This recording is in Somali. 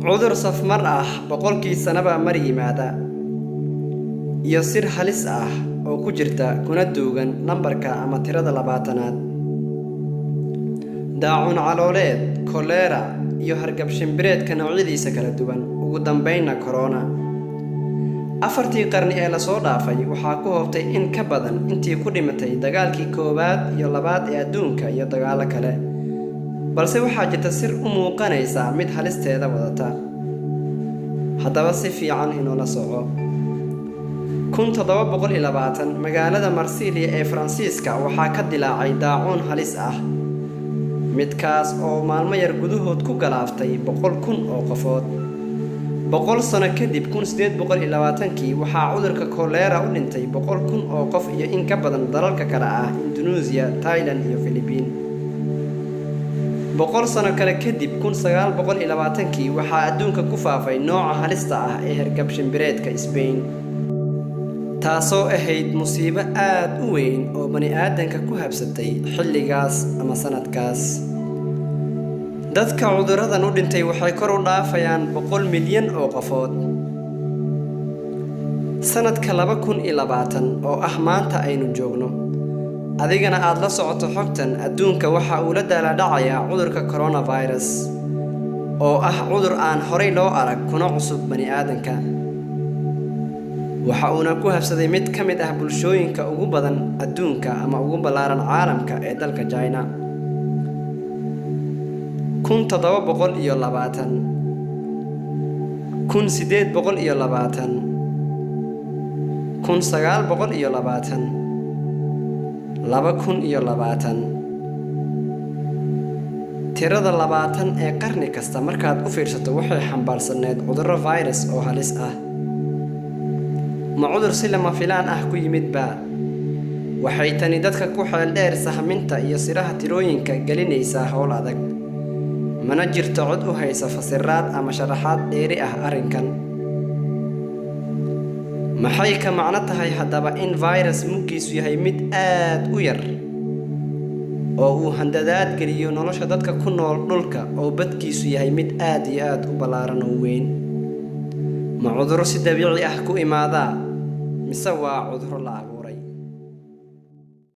cudur safmar ah boqolkii sanaba mar yimaada iyo sir halis ah oo ku jirta kuna duugan nambarka ama tirada 20aad daacun calooleed kolera iyo hargab shimbireedka noocyadiisa kala duwan ugu dambeynna corona afartii qarni ee la soo dhaafay waxaa ku hoobtay in ka badan intii ku dhimatay dagaalkii koowaad iyo labaad ee adduunka iyo dagaalo kale balse waxaa jirta sir u muuqanaysa mid halisteeda wadata haddaba si fiican inoola soco 1720 magaalada Marsilia ee Faransiiska waxaa ka dilaacay daacuun halis ah midkaas oo maalmo yar gudahood ku galaaftay 100,000 oo qofood 100 sano kadib 1820 waxaa cudurka kolera u dhintay 100,000 oo qof iyo in ka badan dalalka kale ah Indonesia, Thailand iyo Philippines 100 sano kale kadib 1920 waxaa adduunka ku faafay nooca halista ah ee hargab shimbireedka Spain taasoo ahayd musiibo aad u weyn oo bani aadanka ku habsatay xilligaas ama sanadkaas dadka cuduradan u dhintay waxay kor u dhaafayaan 100 milyan oo qofood sanadka 2020 oo ah maanta aynu joogno adigana aad la socoto xogtan adduunka waxa uu la daalaa cudurka coronavirus oo ah cudur aan horey loo arag kuna cusub bani aadanka waxa uuna ku habsaday mid ka mid ah bulshooyinka ugu badan adduunka ama ugu ballaaran caalamka ee dalka China 1720 1820 1920 2020 tirada 20 ee qarni kasta markaad u fiirsato waxay xambaarsaneed cudurro virus oo halis ah ma cudur si lama filaan ah ku yimid ba waxay tani dadka ku xeel dheer sahminta iyo siraha tirooyinka gelinaysa hawl adag mana jirto cod u haysa fasiraad ama sharaxaad dheeri ah arrinkan maxay ka macno tahay haddaba in virus muggiisu yahay mid aad u yar oo uu handadaad geliyo nolosha dadka ku nool dhulka oo badkiisu yahay mid aad iyo aad u ballaaran oo weyn ma cudurro si dabiici ah ku imaada mise waa cudurro la